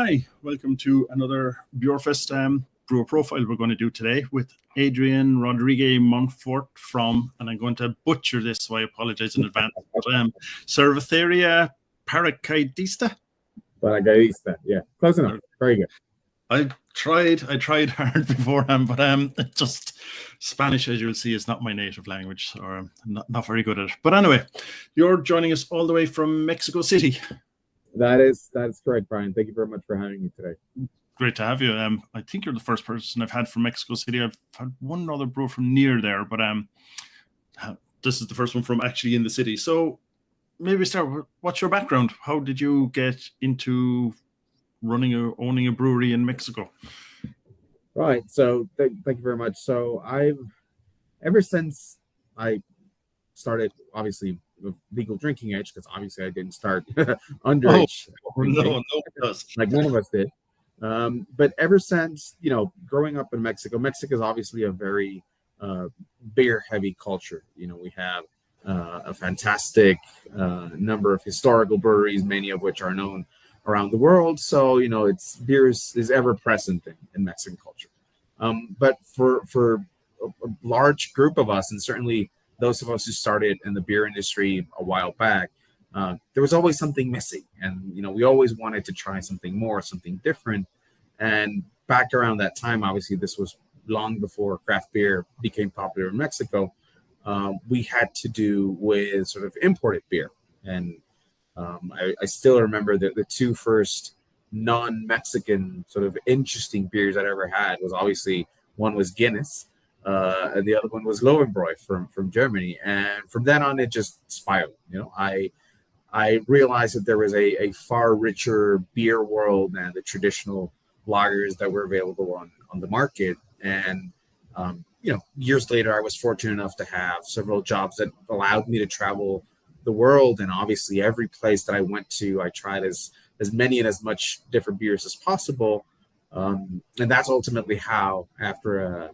Hi, welcome to another Beerfest brewer profile we're going to do today with Adrian Rodriguez-Montfort from, and I'm going to butcher this, so I apologize in advance, but Cerveceria Paracaidista. Paracaidista, yeah, close enough. Very good. I tried hard beforehand, but it just Spanish, as you'll see, is not my native language, or I'm not very good at it. But anyway, you're joining us all the way from Mexico City. That is correct, Brian. Thank you very much for having me today. Great to have you. I think you're the first person I've had from Mexico City. I've had one other brewer from near there, but this is the first one from actually in the city. So maybe start. What's your background? How did you get into running or owning a brewery in Mexico? Right. So thank you very much. So ever since I started, obviously, with legal drinking age, because obviously I didn't start underage. No, like none of us did. But ever since, growing up in Mexico is obviously a very beer heavy culture. We have a fantastic number of historical breweries, many of which are known around the world. So, beer is ever present in Mexican culture. But for a large group of us, and certainly those of us who started in the beer industry a while back, there was always something missing. And, we always wanted to try something more, something different. And back around that time, obviously, this was long before craft beer became popular in Mexico. We had to do with sort of imported beer. And I still remember the two first non-Mexican sort of interesting beers I'd ever had was obviously one was Guinness. And the other one was Lowenbräu from Germany. And from then on, it just spiraled. I realized that there was a far richer beer world than the traditional lagers that were available on the market. And, years later, I was fortunate enough to have several jobs that allowed me to travel the world. And obviously, every place that I went to, I tried as many and as much different beers as possible. And that's ultimately how, after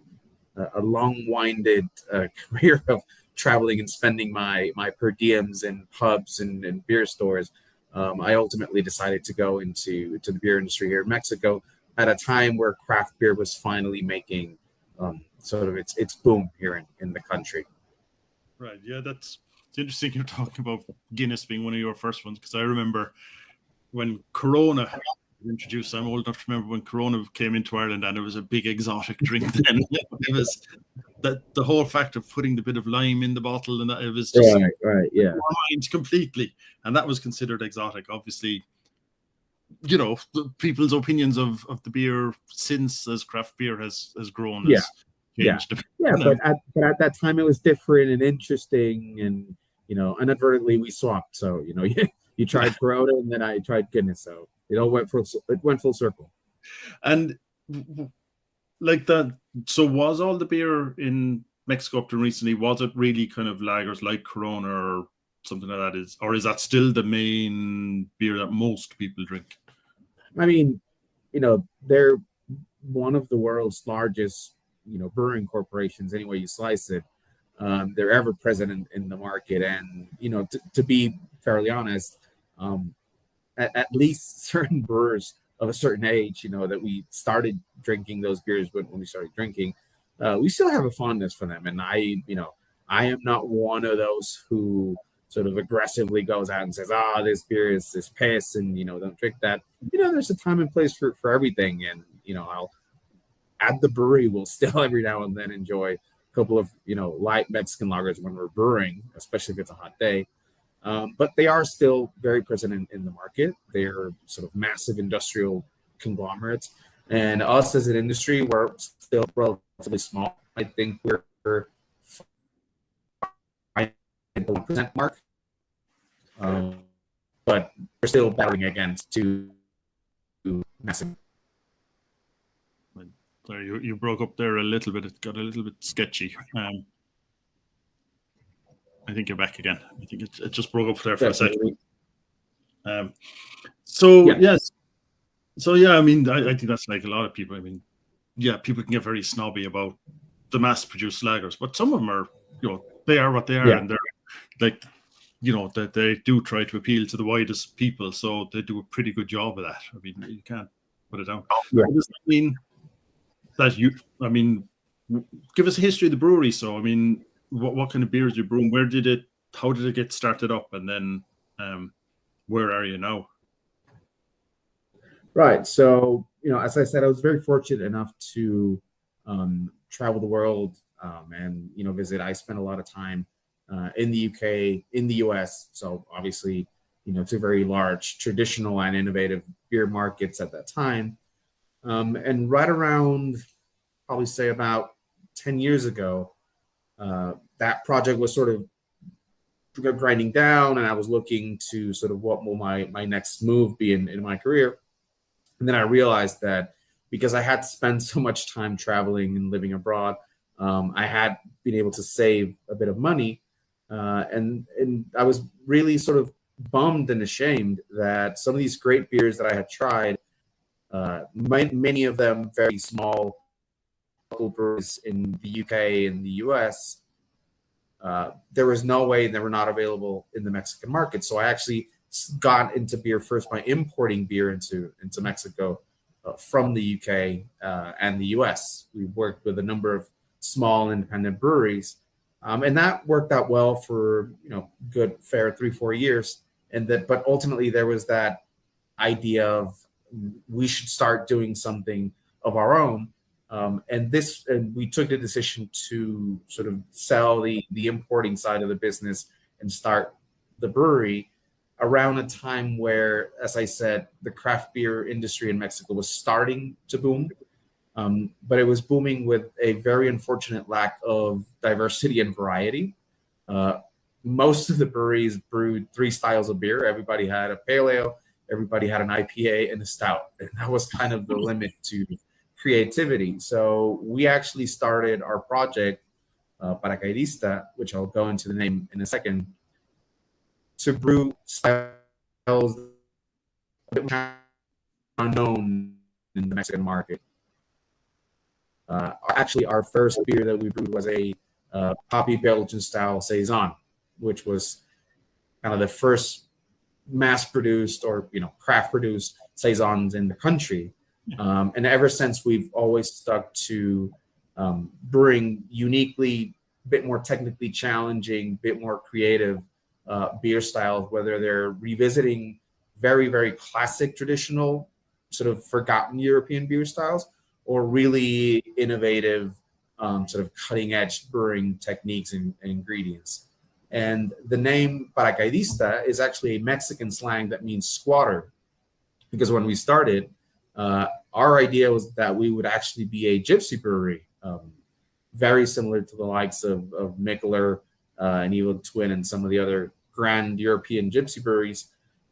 a long-winded career of traveling and spending my per diems in pubs and beer stores, I ultimately decided to go into the beer industry here in Mexico at a time where craft beer was finally making sort of its boom here in the country. Right. Yeah, it's interesting you're talking about Guinness being one of your first ones, because I remember when Corona introduced. I'm old enough to remember when Corona came into Ireland, and it was a big exotic drink then. It was the whole fact of putting the bit of lime in the bottle, and that it was just right, yeah, completely, and that was considered exotic. Obviously, the people's opinions of the beer since as craft beer has grown. Changed. But at that time it was different and interesting, and inadvertently we swapped. So you tried Corona, and then I tried Guinness. So it all went full circle. And like that, so was all the beer in Mexico up to recently, was it really kind of lagers like Corona or something like that? Is that still the main beer that most people drink? I mean, they're one of the world's largest, brewing corporations, any way you slice it. They're ever present in the market. And, to be fairly honest, at least certain brewers of a certain age, that we started drinking those beers when we started drinking, we still have a fondness for them. And I am not one of those who sort of aggressively goes out and says, this beer is piss, and, don't drink that. There's a time and place for everything. And, I'll at the brewery, we'll still every now and then enjoy a couple of, light Mexican lagers when we're brewing, especially if it's a hot day. But they are still very present in the market. They're sort of massive industrial conglomerates. And us as an industry, we're still relatively small. I think we're 5% mark. But we're still battling against two massive. Sorry, you broke up there a little bit. It got a little bit sketchy. I think you're back again. I think it just broke up there for a second. Yes. So, I mean, I think that's like a lot of people. I mean, people can get very snobby about the mass-produced lagers, but some of them are, they are what they are, and they're like, that they do try to appeal to the widest people, so they do a pretty good job of that. I mean, you can't put it down. Yeah. Does that mean that give us a history of the brewery? So, I mean, what kind of beers you brew? How did it get started up? And then where are you now? Right. So, as I said, I was very fortunate enough to travel the world and, visit. I spent a lot of time in the UK, in the US. So obviously, two very large traditional and innovative beer markets at that time. And right around, probably say about 10 years ago, that project was sort of grinding down, and I was looking to sort of what will my next move be in my career. And then I realized that because I had to spend so much time traveling and living abroad, I had been able to save a bit of money. And I was really sort of bummed and ashamed that some of these great beers that I had tried, many of them very small local breweries in the UK and the US, there was no way they were not available in the Mexican market. So I actually got into beer first by importing beer into Mexico from the UK and the US. We worked with a number of small independent breweries, and that worked out well for good fair 3-4 years. But ultimately there was that idea of we should start doing something of our own. And we took the decision to sort of sell the importing side of the business and start the brewery around a time where, as I said, the craft beer industry in Mexico was starting to boom. But it was booming with a very unfortunate lack of diversity and variety. Most of the breweries brewed 3 styles of beer. Everybody had a pale ale, everybody had an IPA and a stout. And that was kind of the limit to creativity. So we actually started our project, Paracaidista, which I'll go into the name in a second, to brew styles that were unknown in the Mexican market. Actually, our first beer that we brewed was a hoppy Belgian-style Saison, which was kind of the first mass-produced or craft-produced Saisons in the country. And ever since, we've always stuck to brewing uniquely, a bit more technically challenging, a bit more creative beer styles, whether they're revisiting very, very classic, traditional, sort of forgotten European beer styles, or really innovative, sort of cutting-edge brewing techniques and ingredients. And the name Paracaidista is actually a Mexican slang that means squatter, because when we started, our idea was that we would actually be a gypsy brewery, very similar to the likes of Mikkeller and Evil Twin and some of the other grand European gypsy breweries.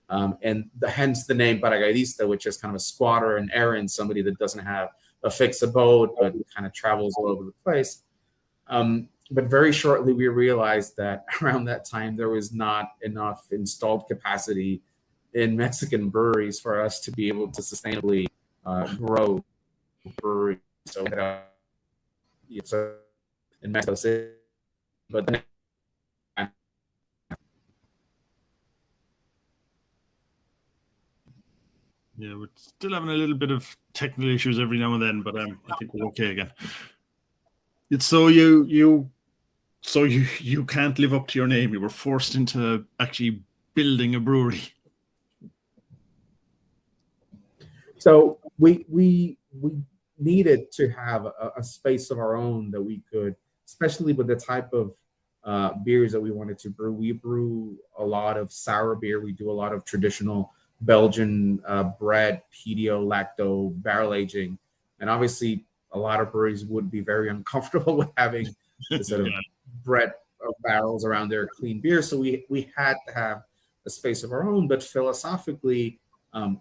And hence the name Paracaidista, which is kind of a squatter, an errand, somebody that doesn't have a fixed abode, but kind of travels all over the place. But very shortly, we realized that around that time, there was not enough installed capacity in Mexican breweries for us to be able to sustainably grow breweries. So it's in Mexico City, but then Yeah, we're still having a little bit of technical issues every now and then, but I think we're okay again. It's so you can't live up to your name. You were forced into actually building a brewery. So we needed to have a space of our own that we could, especially with the type of beers that we wanted to brew. We brew a lot of sour beer. We do a lot of traditional Belgian bred, pedio, lacto, barrel aging. And obviously, a lot of breweries would be very uncomfortable with having the sort of bread of barrels around their clean beer. So we had to have a space of our own. But philosophically,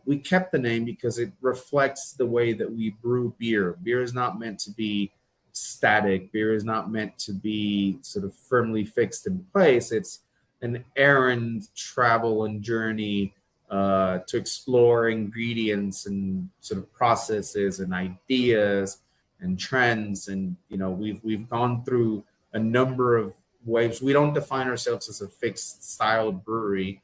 we kept the name because it reflects the way that we brew beer. Beer is not meant to be static. Beer is not meant to be sort of firmly fixed in place. It's an errand, travel, and journey to explore ingredients and sort of processes and ideas and trends. And we've gone through a number of waves. We don't define ourselves as a fixed style brewery,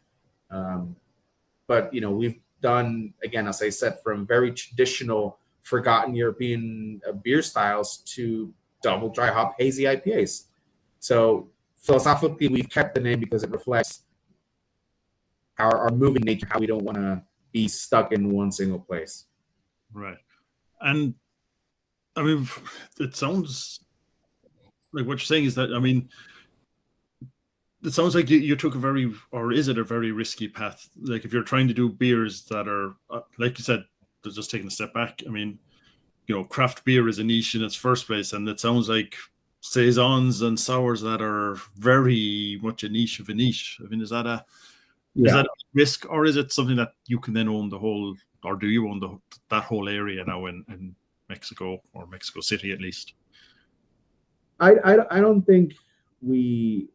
but we've done, again, as I said, from very traditional, forgotten European beer styles to double dry hop hazy IPAs. So philosophically, we've kept the name because it reflects our moving nature, how we don't want to be stuck in one single place. Right. And I mean, it sounds like what you're saying is that, I mean, it sounds like you took a very, or is it a very risky path? Like if you're trying to do beers that are, like you said, they're just taking a step back. I mean, you know, craft beer is a niche in its first place, and it sounds like saisons and sours that are very much a niche of a niche. I mean, is that a risk, or is it something that you can then own the whole, or do you own that whole area now in Mexico, or Mexico City at least? I don't think we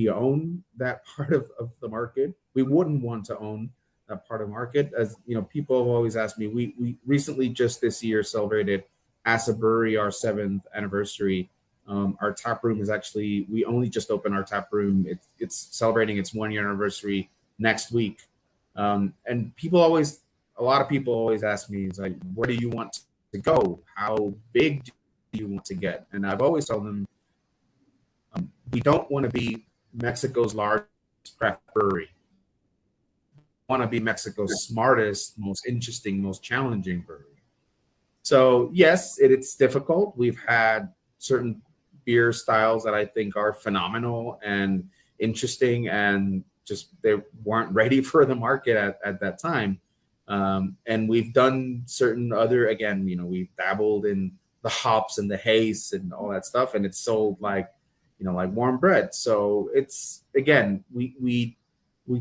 own that part of the market. We wouldn't want to own that part of the market. As you know, people have always asked me, we recently just this year celebrated as a brewery our 7th anniversary. Our tap room is actually, we only just opened our tap room. It's celebrating its 1 year anniversary next week. And a lot of people always ask me, it's like, where do you want to go? How big do you want to get? And I've always told them, we don't want to be Mexico's largest craft brewery. We want to be Mexico's smartest, most interesting, most challenging brewery. So yes, it's difficult. We've had certain beer styles that I think are phenomenal and interesting, and just they weren't ready for the market at that time. And we've done certain other, again, you know, we've dabbled in the hops and the haze and all that stuff, and it's sold like, you know, like warm bread. So it's, again, we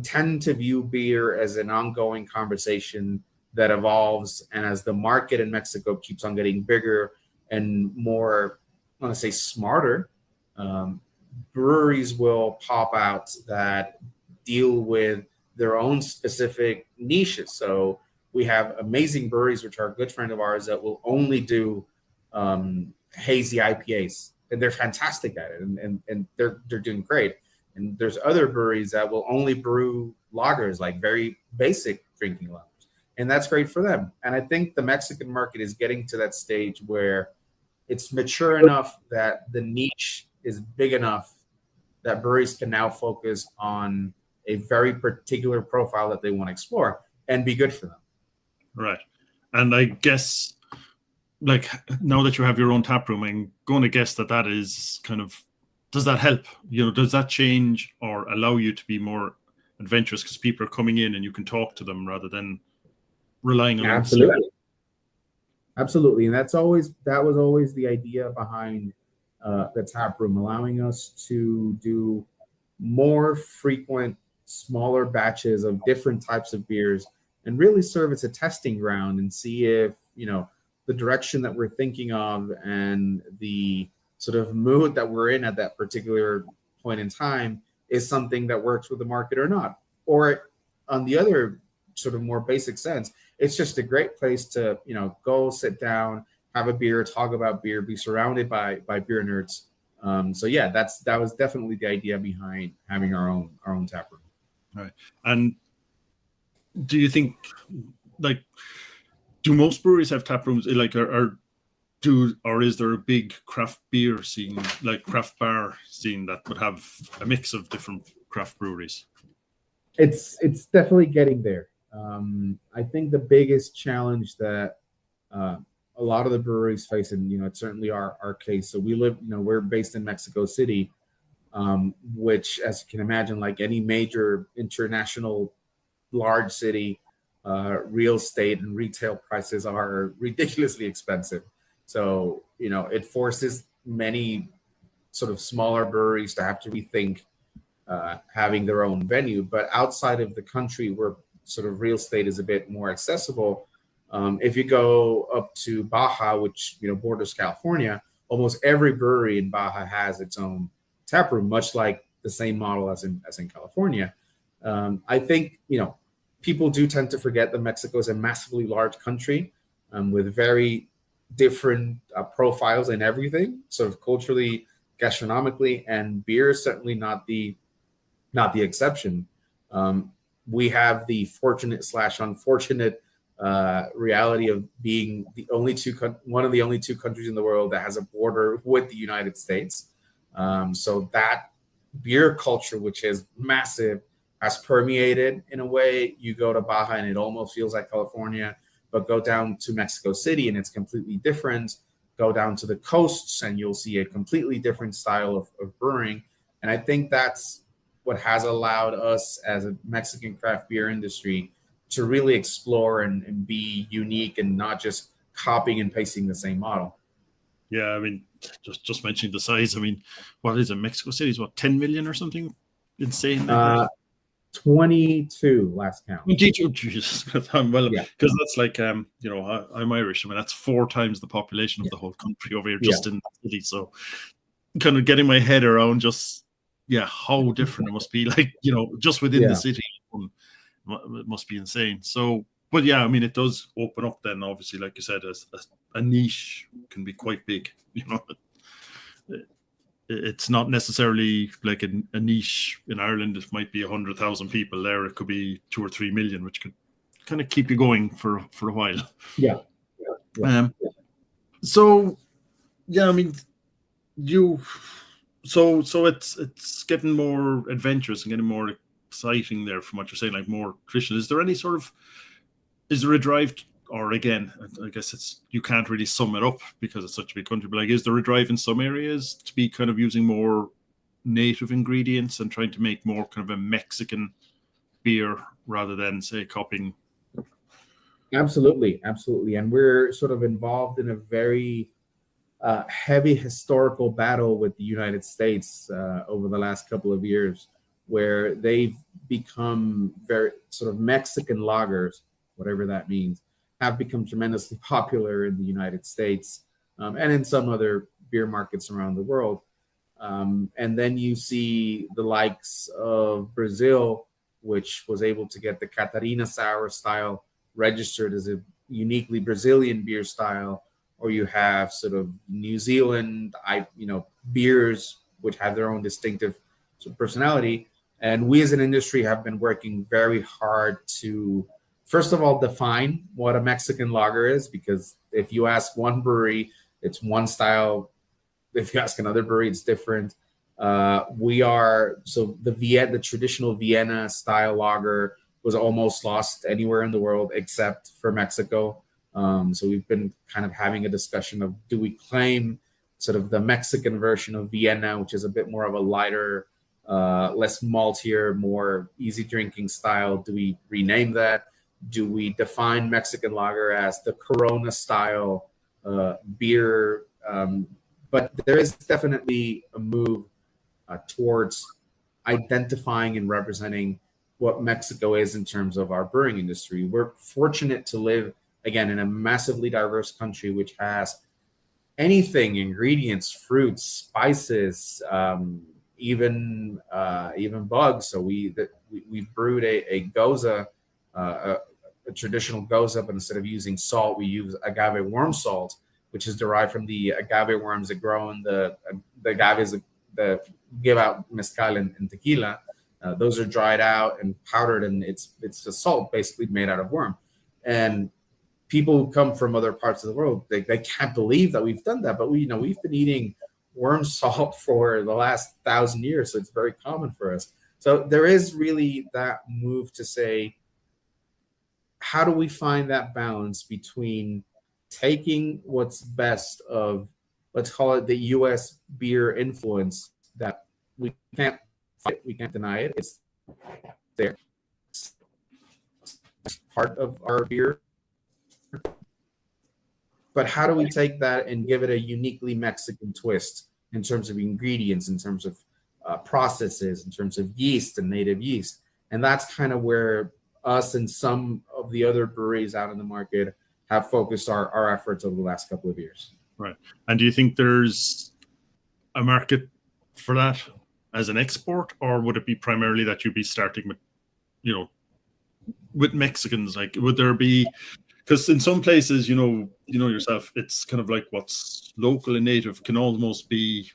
tend to view beer as an ongoing conversation that evolves, and as the market in Mexico keeps on getting bigger and more, I want to say smarter, breweries will pop out that deal with their own specific niches. So we have amazing breweries, which are a good friend of ours, that will only do hazy IPAs, and they're fantastic at it, and they're doing great. And there's other breweries that will only brew lagers, like very basic drinking lagers, and that's great for them. And I think the Mexican market is getting to that stage where it's mature enough that the niche is big enough that breweries can now focus on a very particular profile that they want to explore and be good for them. Right. And I guess, like, now that you have your own tap room, I'm going to guess that is kind of, does that help? You know, does that change or allow you to be more adventurous because people are coming in and you can talk to them rather than relying on Absolutely. And that was always the idea behind the tap room, allowing us to do more frequent, smaller batches of different types of beers and really serve as a testing ground and see if, you know, the direction that we're thinking of and the sort of mood that we're in at that particular point in time is something that works with the market or not. Or on the other sort of more basic sense, it's just a great place to, you know, go sit down, have a beer, talk about beer, be surrounded by beer nerds. So yeah, that was definitely the idea behind having our own tap room. Right. And do you think, like, do most breweries have tap rooms? Like, or is there a big craft beer scene, like craft bar scene, that would have a mix of different craft breweries? It's definitely getting there. I think the biggest challenge that a lot of the breweries face, and you know, it's certainly our case. So we're based in Mexico City, which, as you can imagine, like any major international large city, real estate and retail prices are ridiculously expensive. So, you know, it forces many sort of smaller breweries to have to rethink having their own venue. But outside of the country, where sort of real estate is a bit more accessible, if you go up to Baja, which, you know, borders California, almost every brewery in Baja has its own tap room, much like the same model as in California. I think, you know, people do tend to forget that Mexico is a massively large country with very different profiles in everything, sort of culturally, gastronomically, and beer is certainly not the exception. we have the fortunate/unfortunate reality of being one of the only two countries in the world that has a border with the United States. So that beer culture, which is massive, has permeated in a way. You go to Baja and it almost feels like California, but go down to Mexico City and it's completely different. Go down to the coasts and you'll see a completely different style of brewing. And I think that's what has allowed us as a Mexican craft beer industry to really explore and be unique and not just copying and pasting the same model. Yeah, I mean, just mentioning the size. I mean, what is it? Mexico City is what, 10 million or something insane like that? 22 last count. 22, Jesus. Well, Yeah. because that's like, I'm Irish. I mean, that's 4 times the population of the whole country over here, just in the city. So, kind of getting my head around just, how different it must be. Like, just within the city, it must be insane. So, but yeah, I mean, it does open up then, obviously, like you said, as a niche can be quite big. It's not necessarily like a niche in Ireland. It might be 100,000 people there. It could be 2 or 3 million, which could kind of keep you going for a while. Yeah. So, I mean, so it's getting more adventurous and getting more exciting there from what you're saying, like more traditional. Is there a drive, or again, I guess you can't really sum it up because it's such a big country, but like, is there a drive in some areas to be kind of using more native ingredients and trying to make more kind of a Mexican beer rather than, say, copying? Absolutely. And we're sort of involved in a very heavy historical battle with the United States over the last couple of years, where they've become very sort of Mexican lagers, whatever that means, have become tremendously popular in the United States and in some other beer markets around the world. And then you see the likes of Brazil, which was able to get the Catarina sour style registered as a uniquely Brazilian beer style, or you have sort of New Zealand, beers which have their own distinctive sort of personality. And we as an industry have been working very hard to, first of all, define what a Mexican lager is, because if you ask one brewery, it's one style. If you ask another brewery, it's different. The traditional Vienna style lager was almost lost anywhere in the world except for Mexico. So we've been kind of having a discussion of, do we claim sort of the Mexican version of Vienna, which is a bit more of a lighter, less maltier, more easy drinking style? Do we rename that? Do we define Mexican lager as the Corona style beer? But there is definitely a move towards identifying and representing what Mexico is in terms of our brewing industry. We're fortunate to live, again, in a massively diverse country, which has anything, ingredients, fruits, spices, even bugs. So we've brewed a goza, a traditional goza, but instead of using salt, we use agave worm salt, which is derived from the agave worms that grow in the agaves that give out mezcal and tequila. Those are dried out and powdered, and it's a salt basically made out of worm. And people who come from other parts of the world, they can't believe that we've done that. But we've been eating worm salt for the last 1,000 years, so it's very common for us. So there is really that move to say, how do we find that balance between taking what's best of, let's call it the U.S. beer influence that we can't fight, we can't deny it, it's there, it's part of our beer, but how do we take that and give it a uniquely Mexican twist in terms of ingredients, in terms of processes, in terms of yeast and native yeast? And that's kind of where us and some of the other breweries out in the market have focused our efforts over the last couple of years. Right. And do you think there's a market for that as an export, or would it be primarily that you'd be starting with, with Mexicans? Like, would there be, because in some places, yourself, it's kind of like what's local and native can almost be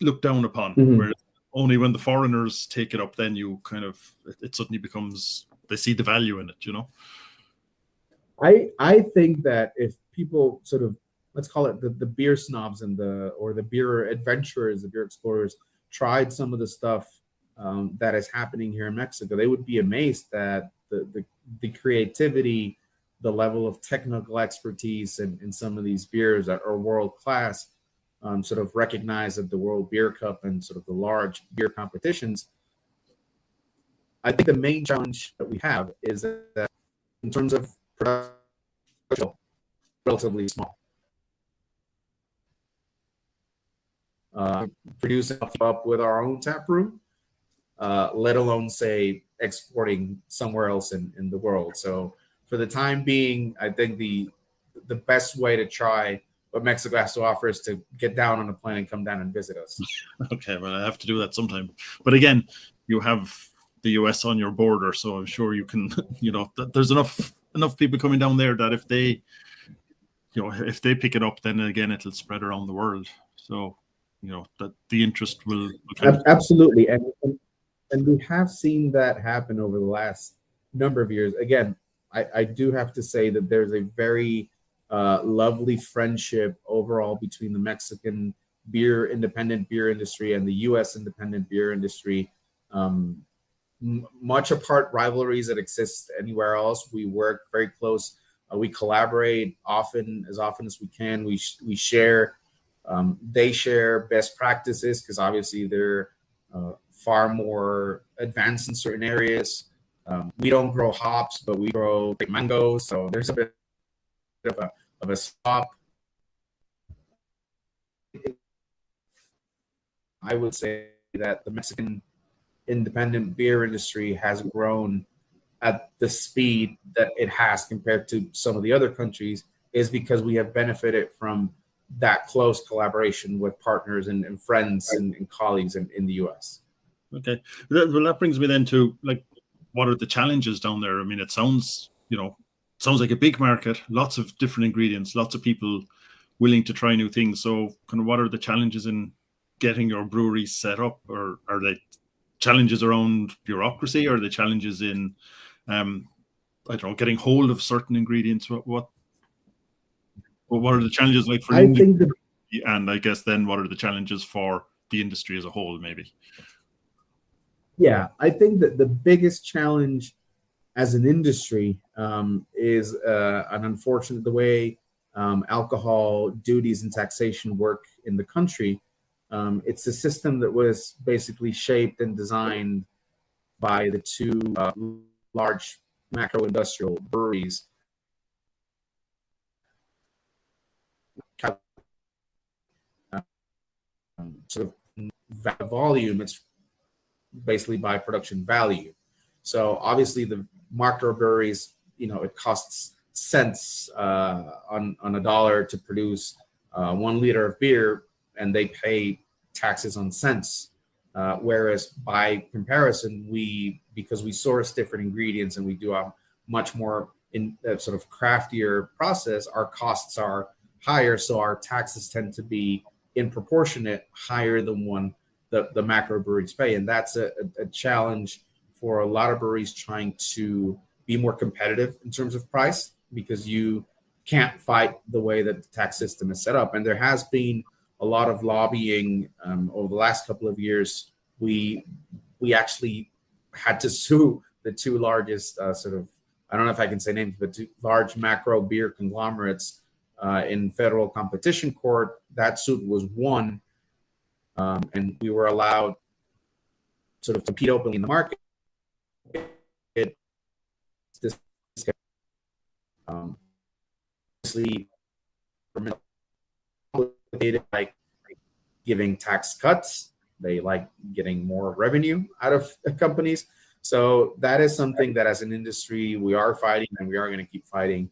looked down upon. Mm-hmm. Whereas only when the foreigners take it up, then you kind of, it suddenly becomes, they see the value in it, you know? I think that if people sort of, let's call it the beer snobs and the beer adventurers, the beer explorers, tried some of the stuff that is happening here in Mexico, they would be amazed that the creativity, the level of technical expertise in some of these beers that are world class, sort of recognized at the World Beer Cup and sort of the large beer competitions. I think the main challenge that we have is that in terms of production, relatively small. Producing up with our own tap room, let alone say exporting somewhere else in the world. So for the time being, I think the best way to try what Mexico has to offer is to get down on a plane and come down and visit us. Okay, well, I have to do that sometime. But again, you have the US on your border, so I'm sure you can, there's enough people coming down there that if they pick it up, then again, it'll spread around the world. So, that the interest will absolutely. And we have seen that happen over the last number of years. Again, I do have to say that there's a very lovely friendship overall between the Mexican independent beer industry and the U.S. independent beer industry. Much apart rivalries that exist anywhere else. We work very close. We collaborate as often as we can. We share. They share best practices because obviously they're far more advanced in certain areas. We don't grow hops, but we grow mangoes. So there's a bit of a swap. I would say that the Mexican independent beer industry has grown at the speed that it has compared to some of the other countries is because we have benefited from that close collaboration with partners and friends and colleagues in the US. Okay. Well, that brings me then to what are the challenges down there? I mean, it sounds like a big market, lots of different ingredients, lots of people willing to try new things. So kind of what are the challenges in getting your brewery set up, or are they challenges around bureaucracy? Or are the challenges in, getting hold of certain ingredients? What are the challenges like for you? And I guess then what are the challenges for the industry as a whole, maybe? Yeah, I think that the biggest challenge as an industry is an unfortunate the way alcohol duties and taxation work in the country. It's a system that was basically shaped and designed by the two large macro industrial breweries. Sort of volume, it's basically by production value. So obviously the macrobreweries, it costs cents on a dollar to produce 1 liter of beer, and they pay taxes on cents. Whereas by comparison, because we source different ingredients and we do a much more in sort of craftier process, our costs are higher, so our taxes tend to be in proportionate higher than the macro breweries pay, and that's a challenge for a lot of breweries trying to be more competitive in terms of price, because you can't fight the way that the tax system is set up. And there has been a lot of lobbying over the last couple of years. We actually had to sue the two largest I don't know if I can say names, but two large macro beer conglomerates in federal competition court. That suit was won, and we were allowed sort of to compete openly in the market. Obviously, like giving tax cuts, they like getting more revenue out of companies. So that is something that as an industry we are fighting, and we are going to keep fighting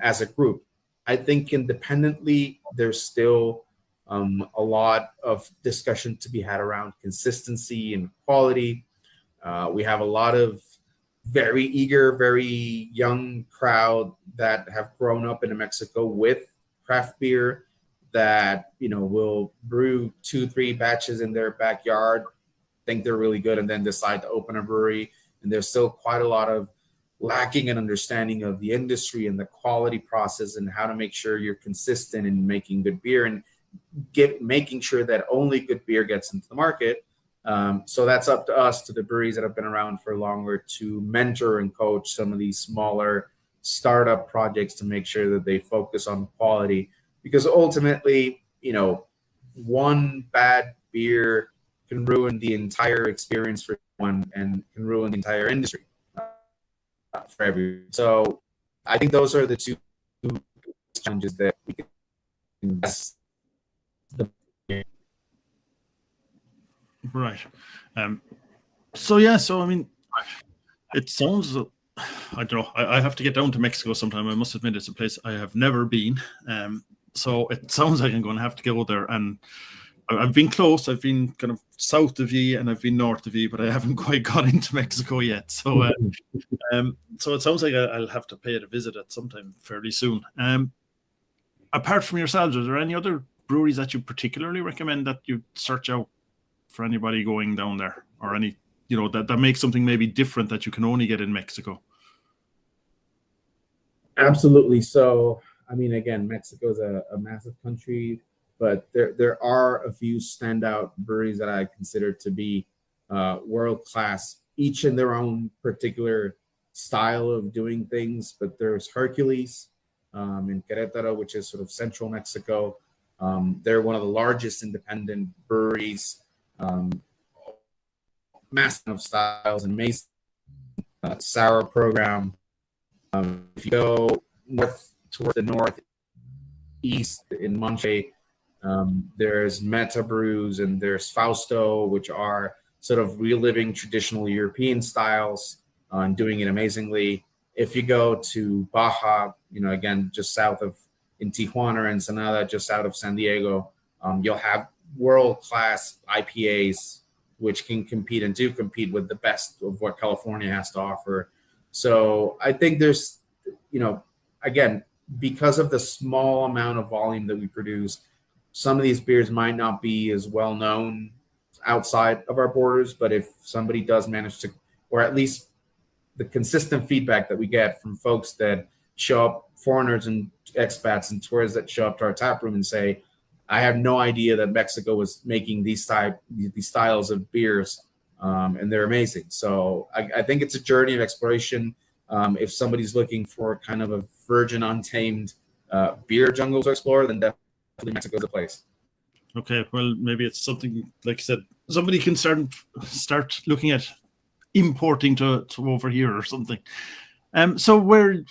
as a group. I think independently, there's still a lot of discussion to be had around consistency and quality. We have a lot of very eager, very young crowd that have grown up in Mexico with craft beer that will brew 2-3 batches in their backyard think they're really good and then decide to open a brewery. And there's still quite a lot of lacking an understanding of the industry and the quality process and how to make sure you're consistent in making good beer and making sure that only good beer gets into the market. So that's up to us, to the breweries that have been around for longer, to mentor and coach some of these smaller startup projects to make sure that they focus on quality, because ultimately, one bad beer can ruin the entire experience for one and can ruin the entire industry for everyone. So I think those are the two challenges that we can invest. Right. So I mean, it sounds, I don't know, I have to get down to Mexico sometime. I must admit, it's a place I have never been. So it sounds like I'm going to have to go there. And I've been close. I've been kind of south of ye and I've been north of ye, but I haven't quite got into Mexico yet. So so it sounds like I'll have to pay it a visit at some time fairly soon. Apart from yourselves, are there any other breweries that you particularly recommend that you search out for anybody going down there, or any, that makes something maybe different that you can only get in Mexico? Absolutely. So, I mean, again, Mexico is a massive country, but there are a few standout breweries that I consider to be world-class, each in their own particular style of doing things. But there's Hercules in Querétaro, which is sort of central Mexico. They're one of the largest independent breweries, massive styles, amazing sour program. If you go toward the northeast in Monche, there's Meta Brews and there's Fausto, which are sort of reliving traditional European styles and doing it amazingly. If you go to Baja, again, just south of, in Tijuana, Ensenada, just out of San Diego, you'll have world-class IPAs, which can compete and do compete with the best of what California has to offer. So I think there's, again, because of the small amount of volume that we produce, some of these beers might not be as well known outside of our borders. But if somebody does manage to, or at least the consistent feedback that we get from folks that show up, foreigners and expats and tourists that show up to our tap room and say, I have no idea that Mexico was making these styles of beers, and they're amazing. So I think it's a journey of exploration. If somebody's looking for kind of a virgin, untamed beer jungle to explore, then definitely Mexico's the place. Okay, well, maybe it's something, like I said, somebody can start looking at importing to over here or something. So where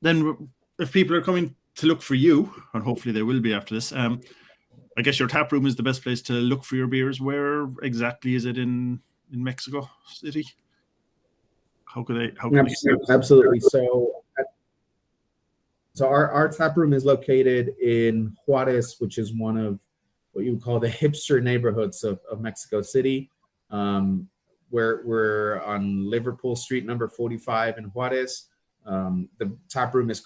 then, if people are coming to look for you, and hopefully they will be after this, I guess your tap room is the best place to look for your beers. Where exactly is it in Mexico City? How could they? Absolutely. So our tap room is located in Juarez, which is one of what you would call the hipster neighborhoods of Mexico City. We're on Liverpool Street, number 45 in Juarez. The tap room is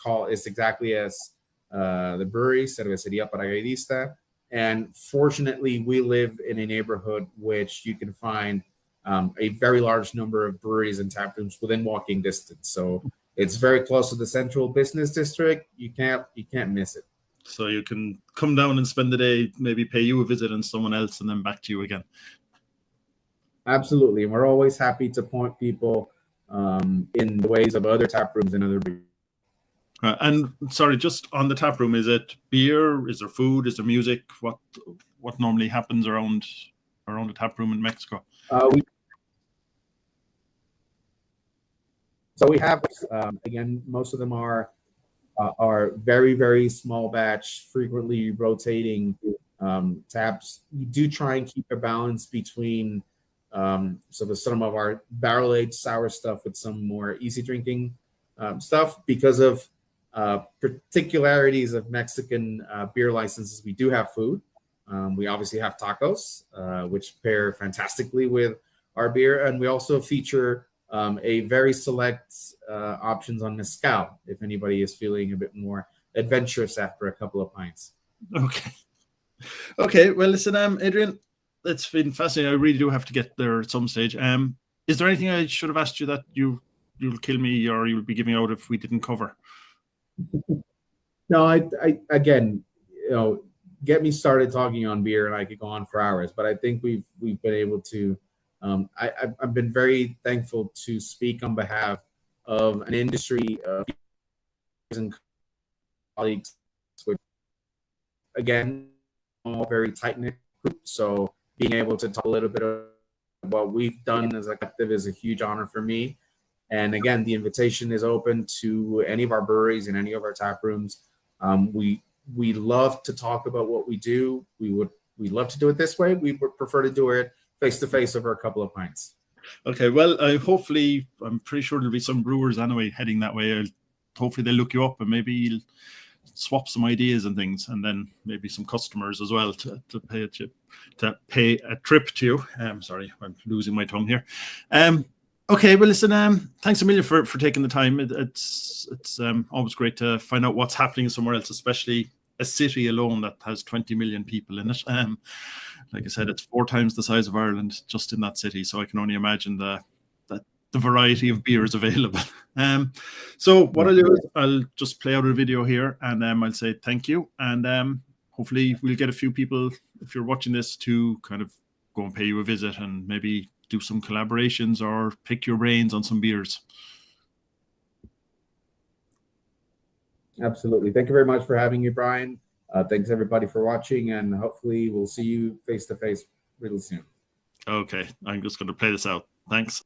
exactly as the brewery, Cerveceria Paracaidista. And fortunately, we live in a neighborhood which you can find a very large number of breweries and tap rooms within walking distance. So it's very close to the central business district. You can't miss it. So you can come down and spend the day, maybe pay you a visit and someone else, and then back to you again. Absolutely. And we're always happy to point people in the ways of other tap rooms and other beers. And sorry, just on the tap room, is it beer? Is there food? Is there music? What normally happens around the tap room in Mexico? We have again, most of them are very, very small batch, frequently rotating taps. We do try and keep a balance between some of our barrel-aged sour stuff with some more easy drinking stuff. Because of particularities of Mexican beer licenses, we do have food. We obviously have tacos, which pair fantastically with our beer. And we also feature a very select options on mezcal, if anybody is feeling a bit more adventurous after a couple of pints. Okay. Well, listen, Adrian, it's been fascinating. I really do have to get there at some stage. Is there anything I should have asked you that you'll kill me or you'll be giving out if we didn't cover? No, I again, get me started talking on beer, and I could go on for hours. But I think we've been able to. I've been very thankful to speak on behalf of an industry of and colleagues, which again, all very tight knit group. So being able to talk a little bit of what we've done as a collective is a huge honor for me. And again, the invitation is open to any of our breweries and any of our tap rooms. We love to talk about what we do. We love to do it this way. We would prefer to do it face to face over a couple of pints. Okay, well, hopefully, I'm pretty sure there'll be some brewers anyway heading that way. Hopefully, they'll look you up and maybe you'll swap some ideas and things, and then maybe some customers as well to pay a trip to you. Sorry, I'm losing my tongue here. Okay, well, listen, thanks a million for taking the time. It's always great to find out what's happening somewhere else, especially a city alone that has 20 million people in it. Like I said, it's 4 times the size of Ireland just in that city, so I can only imagine the variety of beers available. So what I'll do is I'll just play out a video here, and I'll say thank you, and hopefully we'll get a few people, if you're watching this, to kind of go and pay you a visit and maybe do some collaborations or pick your brains on some beers. Absolutely. Thank you very much for having me, Brian. Thanks everybody for watching, and hopefully we'll see you face to face really soon. Okay, I'm just going to play this out. Thanks.